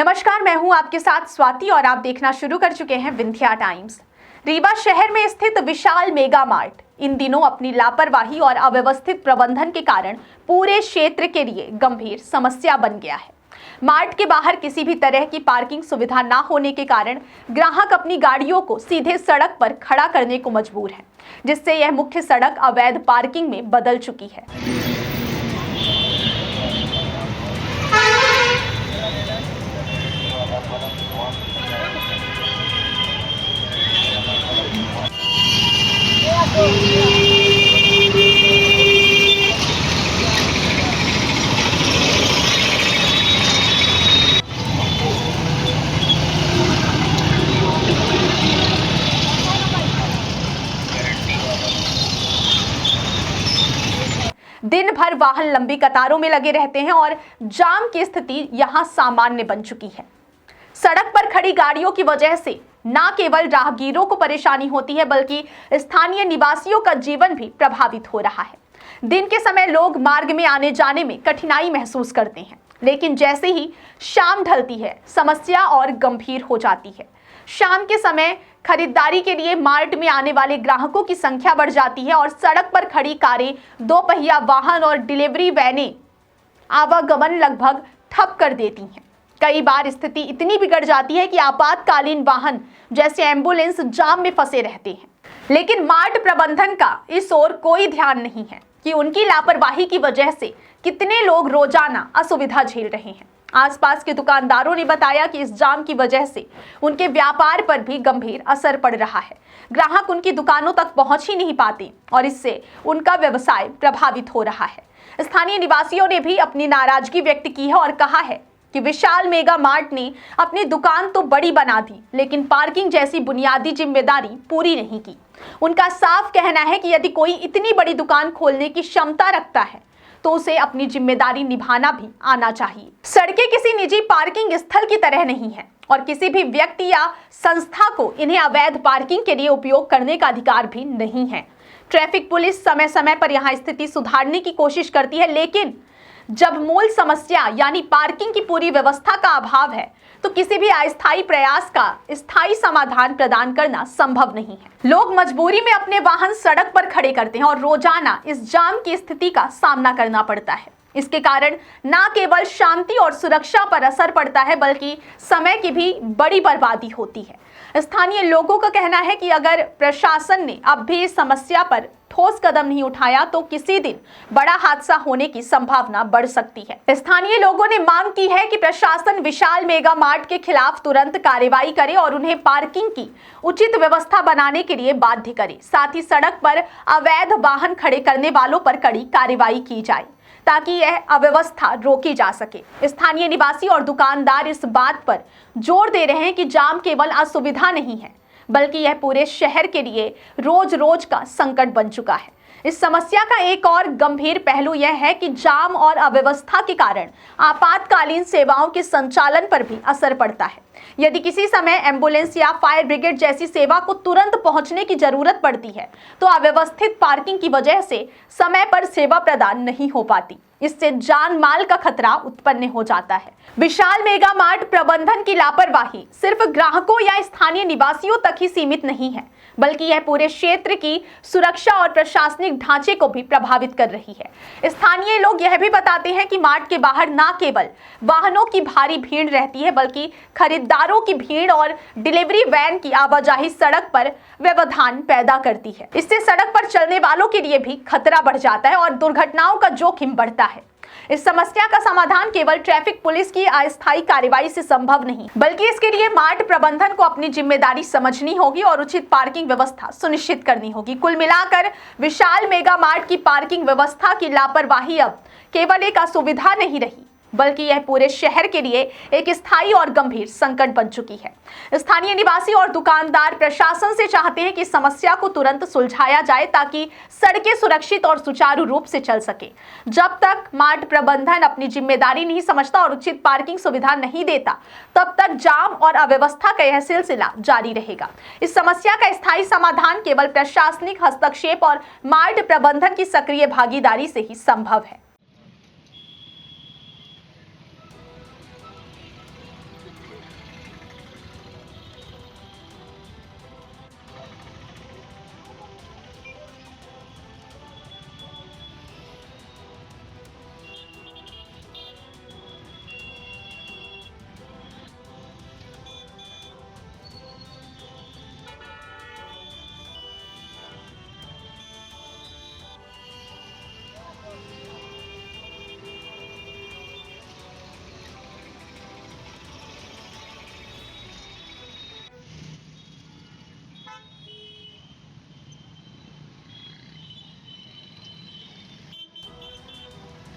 नमस्कार, मैं हूं आपके साथ स्वाति और आप देखना शुरू कर चुके हैं विंध्या टाइम्स। रीवा शहर में स्थित विशाल मेगा मार्ट इन दिनों अपनी लापरवाही और अव्यवस्थित प्रबंधन के कारण पूरे क्षेत्र के लिए गंभीर समस्या बन गया है। मार्ट के बाहर किसी भी तरह की पार्किंग सुविधा न होने के कारण ग्राहक अपनी गाड़ियों को सीधे सड़क पर खड़ा करने को मजबूर है, जिससे यह मुख्य सड़क अवैध पार्किंग में बदल चुकी है। दिन भर वाहन लंबी कतारों में लगे रहते हैं और जाम की स्थिति यहां सामान्य बन चुकी है। सड़क पर खड़ी गाड़ियों की वजह से न केवल राहगीरों को परेशानी होती है, बल्कि स्थानीय निवासियों का जीवन भी प्रभावित हो रहा है। दिन के समय लोग मार्ग में आने जाने में कठिनाई महसूस करते हैं, लेकिन जैसे ही शाम ढलती है, समस्या और गंभीर हो जाती है। शाम के समय खरीदारी के लिए मार्ट में आने वाले ग्राहकों की संख्या बढ़ जाती है और सड़क पर खड़ी कारें, दो पहिया वाहन और डिलीवरी वैनें आवागमन लगभग ठप कर देती हैं। कई बार स्थिति इतनी बिगड़ जाती है कि आपातकालीन वाहन जैसे एम्बुलेंस जाम में फंसे रहते हैं। लेकिन मार्ट प्रबंधन का इस ओर कोई ध्यान नहीं है कि उनकी लापरवाही की वजह से कितने लोग रोजाना असुविधा झेल रहे हैं। आसपास के दुकानदारों ने बताया कि इस जाम की वजह से उनके व्यापार पर भी गंभीर असर पड़ रहा है। ग्राहक उनकी दुकानों तक पहुंच ही नहीं पाते और इससे उनका व्यवसाय प्रभावित हो रहा है। स्थानीय निवासियों ने भी अपनी नाराजगी व्यक्त की है और कहा है कि विशाल मेगा मार्ट ने अपनी दुकान तो बड़ी बना दी, लेकिन पार्किंग जैसी बुनियादी जिम्मेदारी पूरी नहीं की। उनका साफ कहना है कि यदि कोई इतनी बड़ी दुकान खोलने की क्षमता रखता है तो उसे अपनी जिम्मेदारी निभाना भी आना चाहिए। सड़कें किसी निजी पार्किंग स्थल की तरह नहीं है और किसी भी व्यक्ति या संस्था को इन्हें अवैध पार्किंग के लिए उपयोग करने का अधिकार भी नहीं है। ट्रैफिक पुलिस समय समय पर यहाँ स्थिति सुधारने की कोशिश करती है, लेकिन जब मूल समस्या यानी पार्किंग की पूरी व्यवस्था का अभाव है तो किसी भी अस्थायी प्रयास का स्थायी समाधान प्रदान करना संभव नहीं है। लोग मजबूरी में अपने वाहन सड़क पर खड़े करते हैं और रोजाना इस जाम की स्थिति का सामना करना पड़ता है। इसके कारण न केवल शांति और सुरक्षा पर असर पड़ता है, बल्कि समय की भी बड़ी बर्बादी होती है। स्थानीय लोगों का कहना है कि अगर प्रशासन ने अब भी इस समस्या पर ठोस कदम नहीं उठाया तो किसी दिन बड़ा हादसा होने की संभावना बढ़ सकती है। स्थानीय लोगों ने मांग की है कि प्रशासन विशाल मेगा मार्ट के खिलाफ तुरंत कार्रवाई करे और उन्हें पार्किंग की उचित व्यवस्था बनाने के लिए बाध्य करे। साथ ही सड़क पर अवैध वाहन खड़े करने वालों पर कड़ी कार्रवाई की जाए ताकि यह अव्यवस्था रोकी जा सके। स्थानीय निवासी और दुकानदार इस बात पर जोर दे रहे हैं कि जाम केवल असुविधा नहीं है, बल्कि यह पूरे शहर के लिए रोज रोज का संकट बन चुका है। इस समस्या का एक और गंभीर पहलू यह है कि जाम और अव्यवस्था के कारण आपातकालीन सेवाओं के संचालन पर भी असर पड़ता है। यदि किसी समय एम्बुलेंस या फायर ब्रिगेड जैसी सेवा को तुरंत पहुंचने की जरूरत पड़ती है तो अव्यवस्थित पार्किंग की वजह से समय पर सेवा प्रदान नहीं हो पाती। इससे जान माल का खतरा उत्पन्न हो जाता है। विशाल मेगा मार्ट प्रबंधन की लापरवाही सिर्फ ग्राहकों या स्थानीय निवासियों तक ही सीमित नहीं है, बल्कि यह पूरे क्षेत्र की सुरक्षा और प्रशासनिक ढांचे को भी प्रभावित कर रही है। स्थानीय लोग यह भी बताते हैं कि मार्ट के बाहर न केवल वाहनों की भारी भीड़ रहती है, बल्कि खरीदारों की भीड़ और डिलीवरी वैन की आवाजाही सड़क पर व्यवधान पैदा करती है। इससे सड़क पर चलने वालों के लिए भी खतरा बढ़ जाता है और दुर्घटनाओं का जोखिम बढ़ता है। इस समस्या का समाधान केवल ट्रैफिक पुलिस की अस्थायी कार्रवाई से संभव नहीं, बल्कि इसके लिए मार्ट प्रबंधन को अपनी जिम्मेदारी समझनी होगी और उचित पार्किंग व्यवस्था सुनिश्चित करनी होगी। कुल मिलाकर विशाल मेगा मार्ट की पार्किंग व्यवस्था की लापरवाही अब केवल एक असुविधा नहीं रही, बल्कि यह पूरे शहर के लिए एक स्थायी और गंभीर संकट बन चुकी है। स्थानीय निवासी और दुकानदार प्रशासन से चाहते हैं कि समस्या को तुरंत सुलझाया जाए ताकि सड़कें सुरक्षित और सुचारू रूप से चल सके। जब तक मार्ट प्रबंधन अपनी जिम्मेदारी नहीं समझता और उचित पार्किंग सुविधा नहीं देता, तब तक जाम और अव्यवस्था का यह सिलसिला जारी रहेगा। इस समस्या का स्थायी समाधान केवल प्रशासनिक हस्तक्षेप और मार्ट प्रबंधन की सक्रिय भागीदारी से ही संभव है।